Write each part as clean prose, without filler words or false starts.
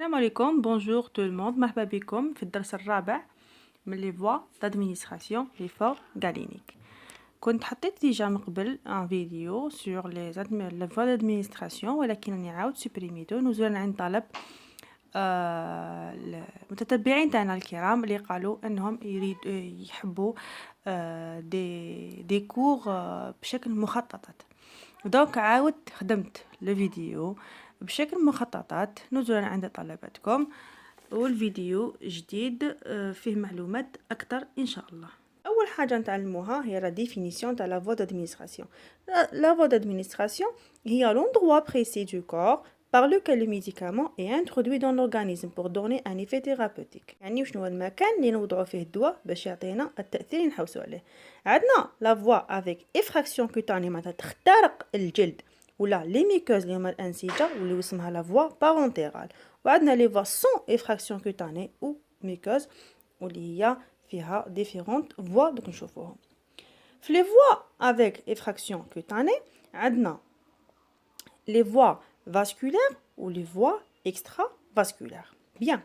السلام عليكم بونجور تو الموند. مرحبا بكم في الدرس الرابع من لي فوا دادمينستراسيون لي فور غالينيك. كنت حطيت ديجا من قبل ان فيديو سور لي فوا دادمينستراسيون، ولكن راني عاود سوبريميتو نزولا عن طلب المتتبعين تاعنا الكرام اللي قالوا انهم يحبوا دي كور بشكل مخططات. دونك عاود خدمت الفيديو بشكل مخططات نزولا عند طلباتكم، والفيديو جديد فيه معلومات اكثر ان شاء الله. اول حاجه نتعلموها هي لا ديفينيسيون تاع لا فوا دادمينستراسيون. لا فوا دادمينستراسيون هي l'endroit précis du corps par lequel le médicament est introduit dans l'organisme pour donner un effet thérapeutique. يعني شنو هو المكان اللي نوضعوا فيه الدواء باش يعطينا التاثير اللي نحوسوا عليه. عندنا لا فوا افيك افراكسيون كوتاني معناتها تخترق الجلد، ولا لي ميكوز اللي هما الانسجه واللي اسمها لا فوا بارونتيرال. وعندنا لي فوا سون افراكسيون كوتاني او ميكوز واللي هي فيها ديفيرونت فوا. دوك نشوفوهم في لي فوا افيك افراكسيون كوتاني. عندنا les voies vasculaires ou les voies extravasculaires. Bien.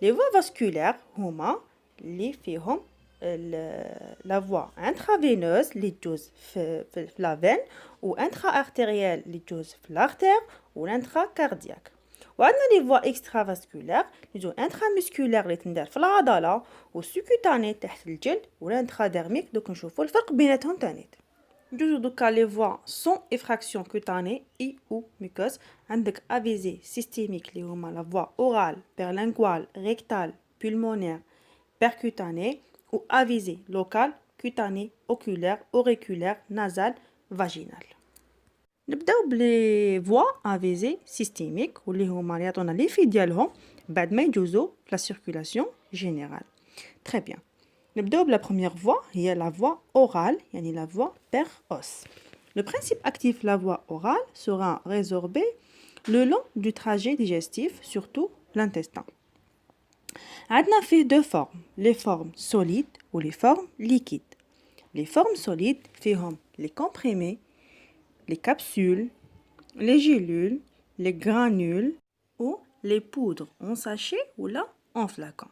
Les voies vasculaires هما اللي فيهم la voie intraveineuse اللي تجوز في la veine، و intra-artérielle اللي تجوز في l'artère، و l'intracardiaque. وعندنا les voies extravasculaires اللي تجو intramusculaire اللي تندار في العضلة، و subcutané تحت الجلد، و l'intradermique. دوك نشوفوا الفرق بيناتهم تانيت. جوجو دوكا لي فوا سون افراكسيون كوتاني اي او ميكوز. عندك افيزي سيستيميك اللي هما لا فوا اورال بيرلينغوال ريكتال بولمونير بيركوتاني، و افيزي لوكال كوتاني اوكولير اوريكولير نازال فاجينال. نبداو بلي فوا افيزي سيستيميك واللي هما يعطونا لي في ديالهم بعد ما يجوزو لا سيركولاسيون جينيرال. تري بيان. نبداو بلا بروميير فوا هي لا فوا اورال، يعني la voie per os. Le principe actif de la voie orale sera résorbé le long du trajet digestif, surtout l'intestin. عندنا فيه deux formes, les formes solides ou les formes liquides. Les formes solides فيهم les comprimés, les capsules, les gélules, les granules ou les poudres en sachet ou là en flacon.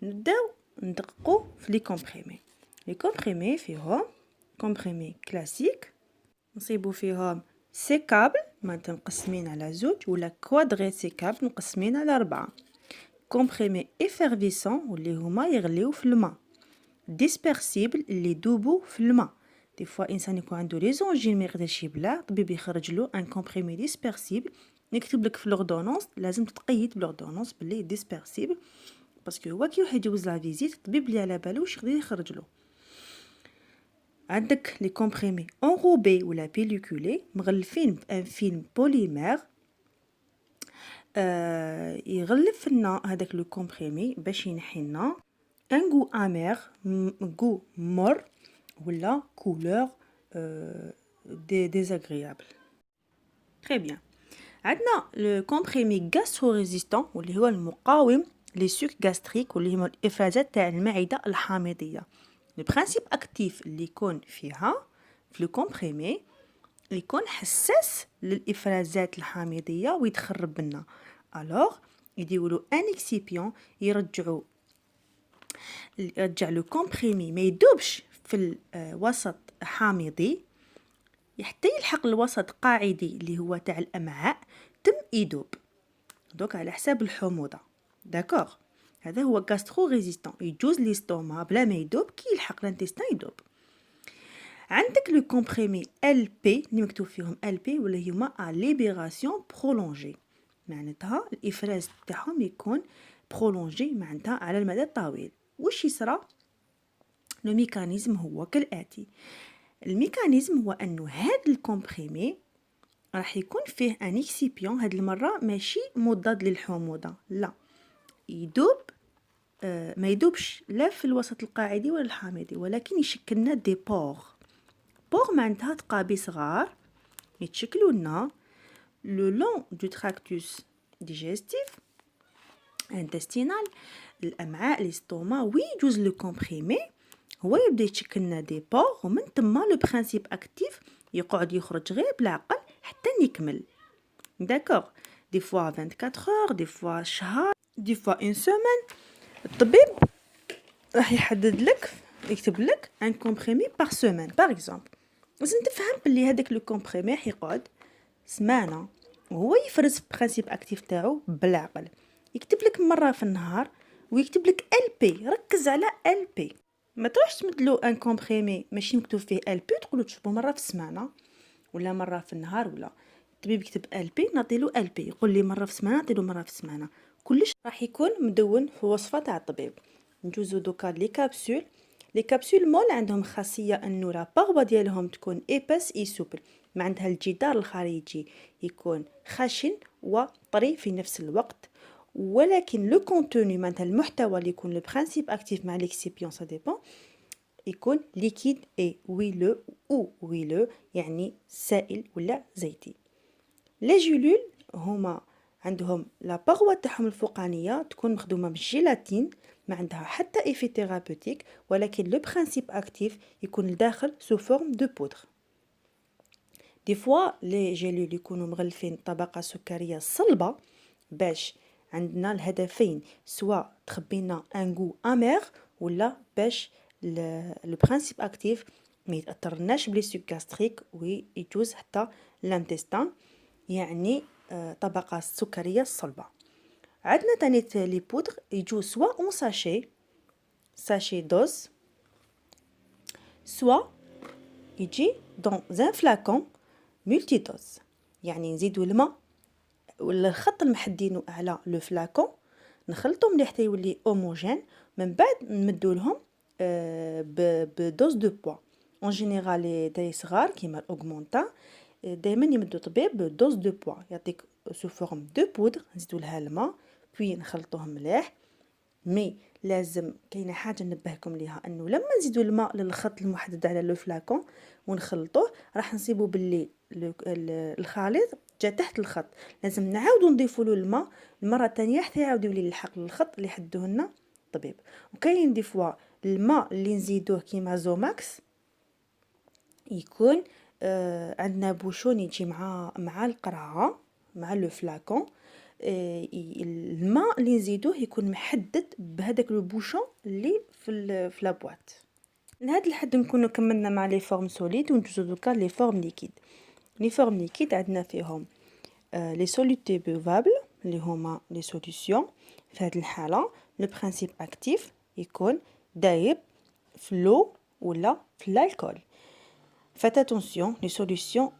نبداو ندققو في لي كومبريمي. لي كومبريمي فيهم كومبريمي كلاسيك نصيبو فيهم سيكابل معناتها مقسمين على زوج، ولا كوادغي سيكابل مقسمين على 4. كومبريمي افيرفيسون واللي هما يغليو في الماء، ديسبرسيبل اللي يدوبو في الماء. دي فوا انسان يكون عنده لي زونجين ما يقدرش يبلع، طبيب يخرج له ان كومبريمي ديسبرسيبل، نكتب لك في لوردونونس لازم تتقيد بلوردونونس باللي ديسبرسيبل، باسكو هو كي يروح يجوز لا فيزيت الطبيب اللي على بالو واش يقدر يخرج له. عندك لي كومبريمي انروبي ولا بيليكولي مغلفين بان فيلم بوليمير، يغلف لنا هذاك لو كومبريمي باش ينحي لنا ان غو امير، غو مر، ولا كولور ديزاغريابل. تري بيان. عندنا لو كومبريمي غاسترو ريزيستون واللي هو المقاوم لي سوك غاستريك واللي هما الافرازات تاع المعده الحامضيه. البرانسيب اكتيف اللي يكون فيها في لو كومبريمي يكون حساس للافرازات الحامضيه ويتخرب لنا، الوغ يديروا ان اكسيبيون يرجع لو كومبريمي ما يدوبش في الوسط حامضي حتى يلحق الوسط قاعدي اللي هو تاع الامعاء تم يدوب، دوك على حساب الحموضه. داكوغ، هذا هو غاسترو ريزيستون، يجوز ليستوما بلا ما يدوب، كي يلحق الانتستان يدوب. عندك لو كومبريمي ال بي اللي مكتوب فيهم ال بي ولا هما ا ليبيراسيون برولونجي، معناتها الافراز تاعهم يكون برولونجي معناتها على المدى الطويل. واش يصرى؟ لو ميكانيزم هو كالاتي. الميكانيزم هو انه هذا الكومبريمي راح يكون فيه ان اكسيبيون، هاد المره ماشي مضاد للحموضه، لا يدوب، ما يدوبش لا في الوسط القاعدي ولا الحامضي، ولكن يشكلنا دي بور. بور معناتها تقابي صغار يتشكلوا لنا لو لون دو تراكتوس ديجستيف انتستينال، الامعاء الاستوما. وي يجوز لو كومبريمي هو يبدا يتشكل لنا دي بور، ومن تما لو برينسيپ اكتيف يقعد يخرج غير بالعقل حتى نكمل. داكوغ، دي فوا 24 heures، دي فوا شهر، دي فوا اون سيمين. الطبيب راح يحدد لك، يكتب لك ان كومبريمي بار سيمين باغ اكزومبل. لازم تفهم بلي هذاك لو كومبريمي راح يقعد سمانه وهو يفرز برانسيب اكتيف تاعو بالعقل. يكتب لك مره في النهار ويكتب لك ال بي. ركز على ال بي، ما تروحش تمدلو ان كومبريمي ماشي مكتوب فيه ال بي تقولو تشربو مره في السمانه ولا مره في النهار. ولا الطبيب يكتب ال بي نعطيلو ال بي، يقول لي مره في السمانه نعطيلو مره في السمانه. كلش راح يكون مدون في وصفه تاع الطبيب. نجوزو دوكا لي كابسول. لي كابسول مول عندهم خاصيه انه لا باغوا ديالهم تكون ايباس اي سوبل، ما عندها الجدار الخارجي يكون خشن وطري في نفس الوقت. ولكن لو كونتوني معناتها المحتوى اللي يكون لو برينسيپ اكتيف مع ليكسيبيون سا ديبون يكون ليكيد اي ويلو او ويلو، يعني سائل ولا زيتي. لي جولول هما عندهم لا باغوا تاعهم الفوقانيه تكون مخدومه بالجيلاتين، ما عندها حتى ايفي ثيرابوتيك، ولكن لو برينسيپ اكتيف يكون لداخل سو فورم دو بودر. دي فوا لي جيلول يكونوا مغلفين طبقه سكريه صلبه باش عندنا الهدفين، سواء تخبينا ان غو امير ولا باش لو برينسيپ اكتيف ما يتاثرناش بلي سوك غاستريك ويجوز حتى لانتستان، يعني طبقه سكريه صلبه. عندنا تاني لي بودر يجو سواء اون ساشي دوز، سواء يجي دون ان فلاكون ملتي دوز، يعني نزيدو الماء ولا الخط المحدينو على لو فلاكون نخلطو مليح حتى يولي هوموجين، من بعد نمدو لهم بدوز دو بوا. اون جينيرال داي صغار كيما الاوغمونتا دائما يمدو طبيب بدوز دو بوا، يعطيك سو فورم دو بودر نزيدو لها الماء بوي نخلطوهم مليح. مي لازم كاينه حاجه ننبهكم ليها، انه لما نزيدو الماء للخط المحدد على لو فلاكون ونخلطوه راح نصيبو باللي الخليط جا تحت الخط، لازم نعاودو نضيفو له الماء المره الثانيه حتى يعاود يولي يلحق للخط اللي حدوه لنا الطبيب. وكاين دي فوا الماء اللي نزيدوه كيما زوماكس يكون عندنا بوشون يجي مع القرعه مع لو فلاكون، الماء اللي نزيدوه يكون محدد بهذاك لو بوشون اللي في لابواط. لهذا الحد نكونوا كملنا مع لي فورم سوليد ونجوزو دوكا لي فورم ليكيد. لي فورم ليكيد عندنا فيهم لي سوليتي بوفابل اللي هما لي سوليسيون. في هذه الحاله لو برينسيپ اكتيف يكون دايب في لو ولا في الكحول. فات اتونسيون لي سوليسيون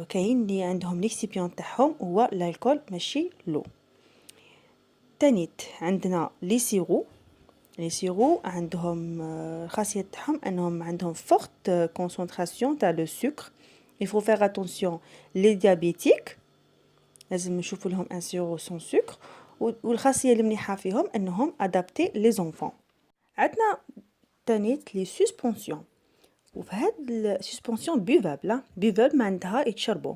كاين اللي عندهم ليكسيبيون تاعهم هو الكحول ماشي لو. تانيت عندنا لي سيرو عندهم الخاصيه تاعهم انهم عندهم فورت كونسونطراسيون تاع لو سكر. il faut faire attention les diabétiques لازم نشوفوا لهم ان سيرو سون سكر. والخاصيه المليحه فيهم انهم ادابتي لي زونفون. عندنا تانيت لي سسبونسيون، وفي هاد السسبونسيون بيفابل ما عندها يتشربوا.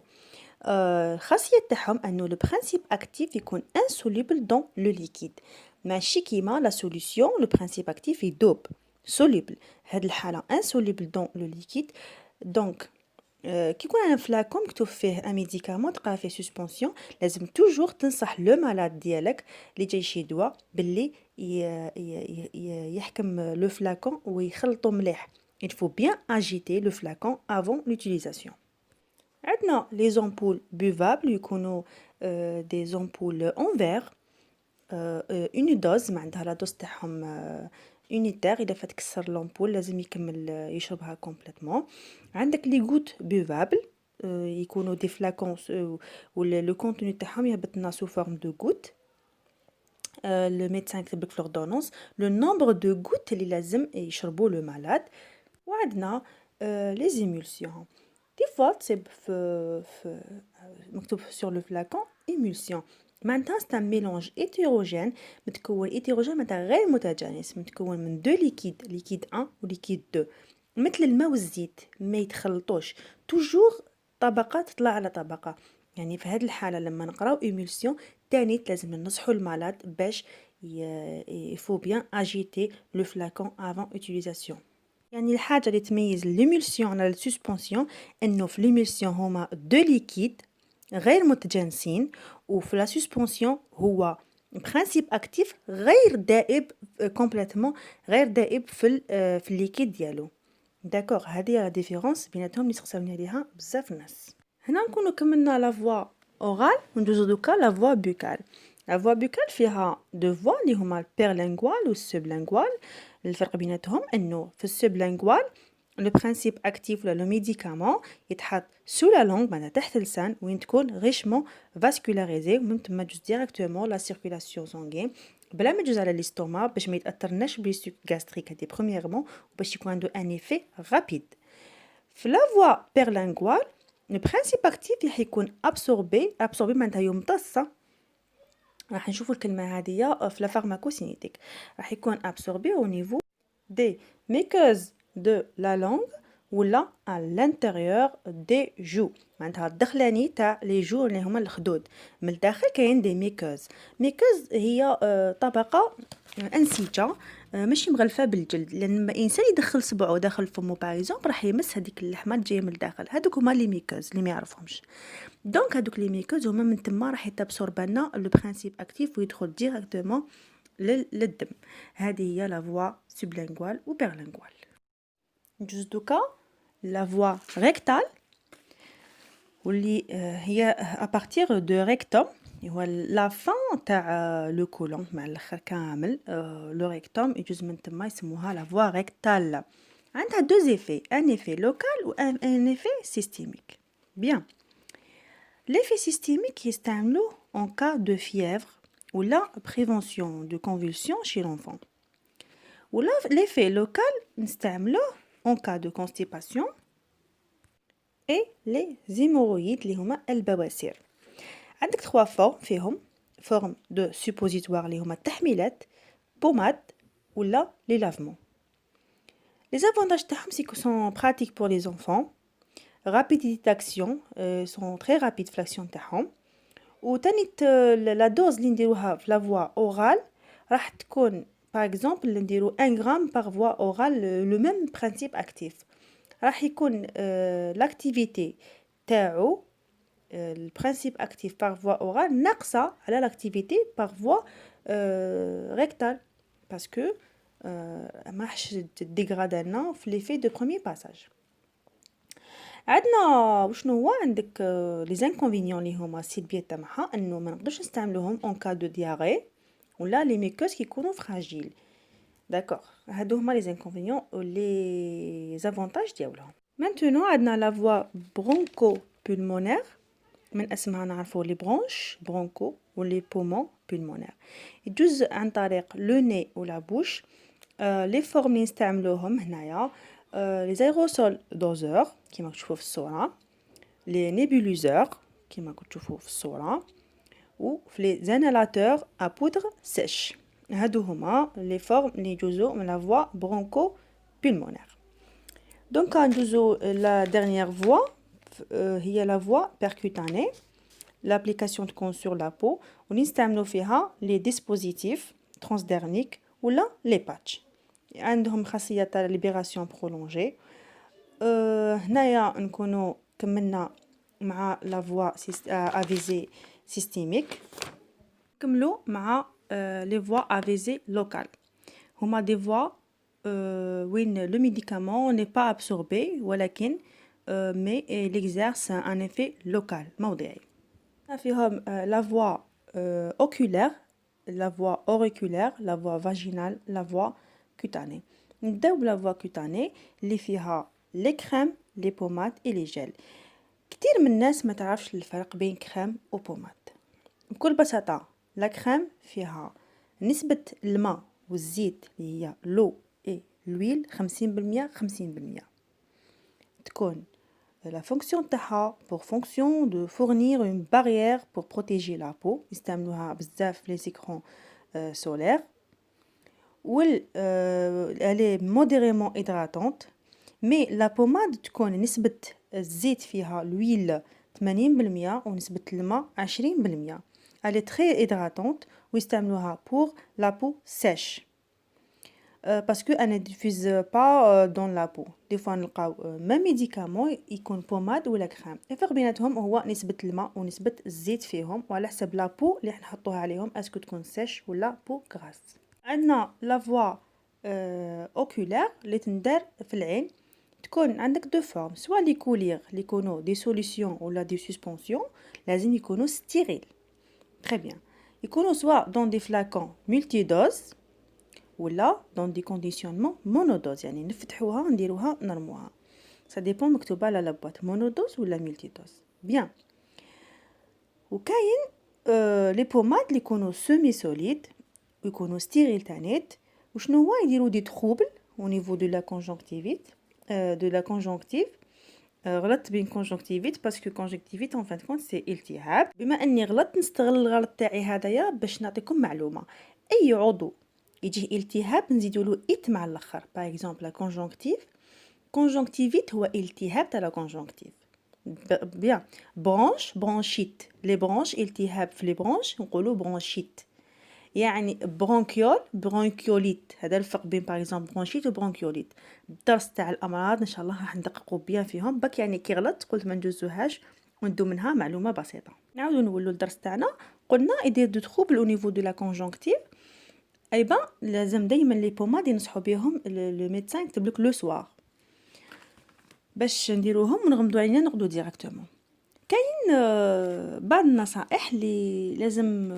الخاصيه تاعهم انه لو برينسيپ اكتيف يكون انسوليبل دون لو ليكيد، ماشي كيما لا سوليسيون لو برينسيپ اكتيف يدوب سوليبل. هاد الحاله انسوليبل دون لو ليكيد. دونك كي يكون عندنا فلاكون مكتوب فيه ان ميديكامون تلقى فيه سسبونسيون، لازم توجور تنصح لو مالاد ديالك اللي جاي شي دواء باللي يحكم لو فلاكون ويخلطو مليح. il faut bien agiter le flacon avant l'utilisation. عندنا لي زامبول بوفابل يكونوا دي زامبول اون فير اوني دوز، ما عندها لا دوز تاعهم اونيتير، اذا فات كسر لامبول لازم يكمل يشربها كومبليتمون. عندك لي غوت بوفابل يكونوا دي فلاكون لو كونتوني تاعهم يهبط لنا سو فورم دو غوت. لو ميدسان كتب لك في لوردونونس لو نومبر دو غوت اللي لازم يشربوا لو مالاد. وعندنا لي زيمولسيون دي فوا تصيب في مكتوب سور لو فلاكون ايمولسيون، معناتها سي ان ميلونج هيتيروجين متكون هيتيروجين معناتها غير متجانس، متكون من دو ليكيد 1 وليكيد 2 مثل الماء والزيت ما يتخلطوش، توجور طبقه تطلع على طبقه. يعني في هذه الحاله لما نقراو ايمولسيون تاني لازم ننصحوا المالاد باش يفو بيان اجيتي لو فلاكون افون اوتيليزاسيون. يعني الحاجه اللي تميز ليمولسيون على السسبونسيون انه في ليمولسيون هما دو ليكيد غير متجانسين، وفي لا سسبونسيون هو برانسيب اكتيف غير دائب كومبليتمون، غير دائب في الليكيد ديالو. داكوغ، هذه لا ديفيرونس بيناتهم اللي تخصوني عليها بزاف الناس. هنا نكونوا كملنا لا فوا اورال، وندوزو دوكا لا فوا بوكال. لا فوا بوكال فيها دو فوا اللي هما البيرلينغوال والسوبلينغوال. الفرق بيناتهم انه في السوبلينغوال لو برانسيب اكتيف ولا لو ميديكامون يتحط سو لا لونغ، معناتها تحت اللسان، وين تكون غيشمون فاسكولاريزي، ومن تما تجوز ديريكتومون لا سيركولاسيون سانغين بلا ما يجوز على ليستوما، باش ما يتاثرناش بلي غاستريك هادي برومييرمون، وباش يكون عنده ان ايفي رابيد. في لا فوا بيرلينغوال لو برانسيب اكتيف راح يكون ابسوربي معناتها يمتص. راح نشوفوا الكلمه هذه في لا فارماكوسينيتيك. راح يكون ابسوربي au niveau des muqueuses de la langue ولا à l'intérieur des joues، معناتها الدخلاني تاع لي جو اللي هما الخدود. من الداخل كاين دي ميكوز. ميكوز هي طبقه انسجه ماشي مغلفه بالجلد، لان لما الانسان يدخل صبعه داخل فمو باغيزومبل راح يمس هذيك اللحمه الجايه من الداخل. هذوك هما لي ميكوز اللي ما يعرفهمش. دونك هذوك لي ميكوز هما من تما راح يتابسورب لنا لو برانسيب اكتيف ويدخل ديريكتومون للدم. هذه هي لا فوا سوبلينغوال و بيرلينغوال. نجوز دوكا لا فوا ريكتال، واللي هي ابارتير دو ريكتوم، هو لا فان تاع لو كولون مع الاخر كامل. لو ريكتوم يجوز من تما يسموها لا فوا ريكتال. عندها دو ايفي، ان ايفي لوكال و ان ايفي سيستيميك. بيان، l'effet systémique يستعملوه en cas de fièvre ou la prévention de convulsions chez l'enfant. ou l'effet local نستعملوه en cas de constipation et les hémorroïdes اللي هما البواسير. عندك 3 فورم فيهم: فورم دو سوبوزيتوار اللي هما التحميلات، بوماد ولا لي لافمون. les avantages تاعهم c'est qu'ils sont pratiques pour les enfants، rapidité d'action، sont très rapides في l'action تاعهم. وتاني لا دوز اللي نديروها في لا فوا اورال راح تكون باغ اكزومبل نديرو 1 غرام باغ فوا اورال، لو ميم برانسيب اكتيف. راح يكون لاكتيفيتي تاعو البرانسيب اكتيف باغ فوا اورال ناقصه على لاكتيفيتي باغ فوا ريكتال، باسكو ما راحش ديغرادا لنا في ليفي دو بروميير باساج. عندنا وشنو هو عندك لي زانكونفينيون اللي هما السلبيات تاعها، انه ما نقدرش نستعملوهم اون كا دو دياري ولا لي ميكوز كيكونوا فراجيل. داكوغ، هادو هما لي زانكونفينيون و لي زافونتاج ديالهم. مانتونو عندنا لا فوا برونكو بولمونير، من اسمها نعرفوا لي برونش برونكو ولي بومون بولمونير. يجوز عن طريق لو ني ولا بوش. لي فورم اللي نستعملوهم هنايا لي زايروسول دوزور كيما تشوفوا في الصوره، لي نيبوليزور كيما تشوفوا في الصوره، و في لي زانالاتور ا بودر سيش. هادو هما لي فورم اللي يجوزو من لا فوا برونكو بولمونير. دونك ندوزو لا ديرنيير فوا هي لا فوا بيركوتاني. لابليكاسيون تكون سور لا بو ونستعملو فيها لي ديسبوزيتيف ترانسديرنيك ولا لي باتش، عندهم خاصيه تاع ليبيراسيون برولونجي. هنايا نكونوا كملنا مع لا فوا افيزي سيستيميك. كملوا مع لي فوا افيزي لوكال. هما دي فوا وين لو ميديكامون ني با ابسوربي ولكن مي ليكزيرس ان افي لوكال موضعي. فيهم لا فوا اوكولير، لا فوا اوريكولير، لا فوا فاجينال، لا فوا كوتاني. نبداو بلا فوا كوتاني اللي فيها لي كريم، لي بوماد اي لي جيل. كتير من الناس ما تعرفش الفرق بين كريم و بوماد. بكل بساطه لا كريم فيها نسبه الماء والزيت اللي هي لو اي لويل 50% 50%. تكون la fonction تاعها pour fonction de fournir une barrière pour protéger la peau. يستعملوها بزاف لي زيكرون solaires. elle est modérément hydratante. mais la pommade تكون نسبة الزيت فيها l'huile 80% ونسبة الماء 20%. elle est très hydratante ويستعملوها pour la peau sèche. parce que elle ne diffuse pas dans la peau. des fois نلقاو ما ميديكامون يكون بوماد ولا كريم، الفرق بيناتهم هو نسبة الماء ونسبة الزيت فيهم، وعلى حسب لا بو اللي راح نحطوها عليهم اسكو تكون سيش ولا بو غراس. عندنا لا فوا اوكولير اللي تندار في العين، تكون عندك دو فورم، سوا لي كولير اللي يكونوا دي سوليسيون ولا دي سسبونسيون لازم يكونوا ستيريل. تري بيان، يكونوا سوا دون دي فلاكون ملتي دوز ولا دون دي كونديسيونمون مونودوز، يعني نفتحوها نديروها نرموها، سا ديبون مكتوبه على لابواط مونودوز ولا ملتي دوز. بيان، وكاين لي بوماد اللي يكونوا سيمي سوليد ويكونوا ستيريل تانيت، وشنو هو يديروا دي تروبل او نيفو دو لا كونجونكتيفيت دو لا كونجونكتيف. غلطت بين كونجونكتيفيت باسكو كونجونكتيفيت اون فان كونت سي التهاب. بما اني غلطت نستغل الغلط تاعي هذايا باش نعطيكم معلومه، اي عضو يجيه التهاب نزيدوا له ات مع الاخر. باغ اكزومبل لا كونجونكتيف، كونجونكتيفيت هو التهاب تاع لا كونجونكتيف. بيان، برونش برونشيت، لي برونش التهاب في لي برونش نقولوا برونشيت. يعني برونكيول برونكيوليت، هذا الفرق بين باغ اكزومبل برونشيت و برونكيوليت. الدرس تاع الامراض ان شاء الله راح ندققوا بيان فيهم، بك يعني كي غلط قلت ما ندوزوهاش وندو منها معلومه بسيطه. نعاودو نولوا الدرس تاعنا، قلنا يدير دو تروبل او نيفو دو لا كونجونكتيف. اي بان لازم دائما لي بوماد ينصحوا بهم لو ميدسان يكتب لك لو سوار باش نديروهم ونغمضوا علينا نقضوا ديريكتومون. كاين بعض النصائح اللي لازم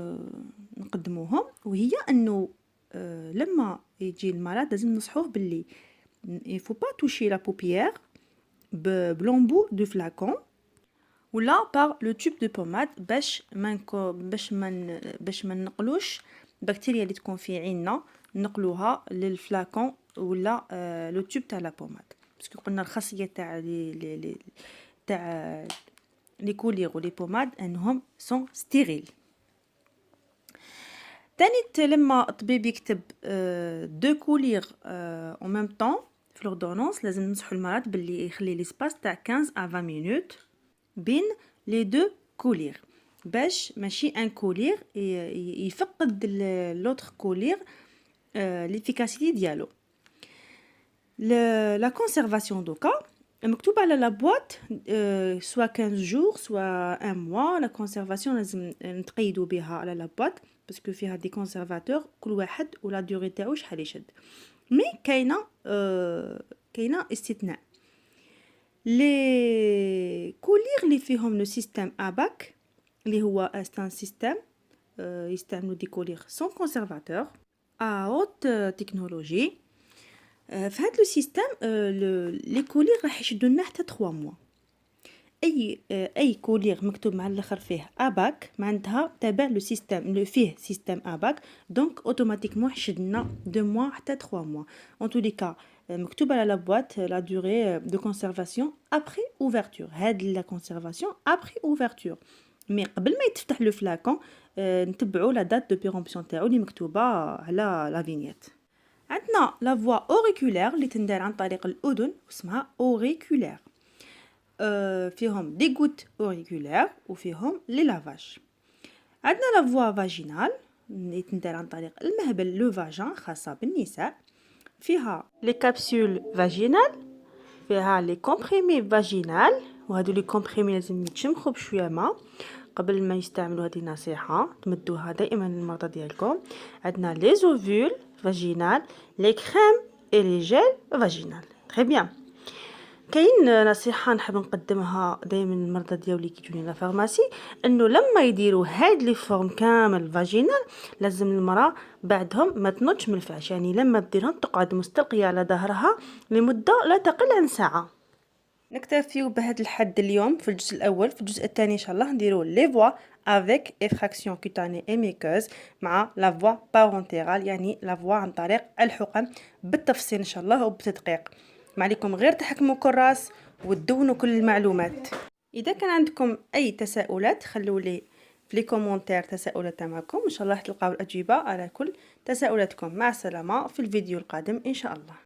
نقدموهم، وهي انه لما يجي المرض لازم نصحوه باللي يفو با توشي لا بوبيير بلومبو دو فلاكون ولا بار لو تيوب دو بوماد باش ما نقلوش البكتيريا اللي تكون في عيننا نقلوها للفلاكون ولا لو تيوب تاع لا بوماد، باسكو قلنا الخاصيه تاع لي كولير ولي بوماد انهم سون ستيريل. تاني لما الطبيب يكتب دو كولير او ميم طون في لوردونونس لازم ننصحوا المرض باللي يخلي لي سباس تاع 15 à 20 مينوت بين لي دو كولير، باش ماشي ان كولير يفقد لوتر كولير ليفيكاسيتي ديالو. لا كونسيرفاسيون دوكا مكتوب على لا بواط سوا 15 جور سوا 1 موا. لا كونسيرفاسيون لازم نتقيدوا بها على لا بواط باسكو فيها دي كونسيرفاتور كل واحد ولا دوري تاعو شحال يشد. مي كاينه استثناء، لي كولير اللي فيهم لو سيستيم اباك اللي هو استان سيستيم يستعملوا دي كولير سون كونسيرفاتور ا هوت تكنولوجي. في هذا لو سيستيم لي كولير راح يشدوا لنا حتى 3 موا. اي كولير مكتوب مع الاخر فيه اباك معناتها تابع لو سيستيم اللي فيه سيستيم اباك، دونك اوتوماتيكمون يشد لنا 2 موا حتى 3 موا. ان تو لي كا مكتوب على لا بواط لا دوري دو كونسيرفاسيون ابري اوفرتور، هاد لا كونسيرفاسيون ابري اوفرتور. مي قبل ما يتفتح لو فلاكون نتبعوا لا دات دو بيرومبسيون تاعو اللي مكتوبه على لا فينيت. عندنا لا فوا اوريكولير اللي تندار عن طريق الاذن واسمها اوريكولير، فيهم دي غوت اوريكولير وفيهم لي لافاج. عندنا لا فوا فاجينال اللي تندار عن طريق المهبل لو فاجان خاصه بالنساء، فيها لي كابسول فاجينال، فيها لي كومبريمي فاجينال، وهادو لي كومبريمي لازم يتشمخوا بشويه ما قبل ما يستعملوا هذه النصيحه، تمدوها دائما للمرضى ديالكم. عندنا لي زوفول فاجينال، لي كريم اي لي جيل فاجينال. تري بيان، كاين نصيحه نحب نقدمها دائما للمرضى ديالي كي يجوني لا فارماسي، انه لما يديروا هاد لي فورم كامل فاجينال لازم المراه بعدهم ما تنوضش من الفراش، يعني لما تديرهم تقعد مستلقيه على ظهرها لمده لا تقل عن ساعه. نكتفيو بهذا الحد اليوم في الجزء الاول. في الجزء الثاني ان شاء الله نديرو لي فوا افيك افراكسيون كوتاني اي ميكوز مع لا فوا بارونتيرال، يعني لا فوا عن طريق الحقن بالتفصيل ان شاء الله وبتدقيق. ما عليكم غير تحكموا كراس وتدونوا كل المعلومات. اذا كان عندكم اي تساؤلات خلوا لي في لي كومونتير تساؤلات معكم، ان شاء الله تلقاو الاجوبه على كل تساؤلاتكم. مع السلامه في الفيديو القادم ان شاء الله.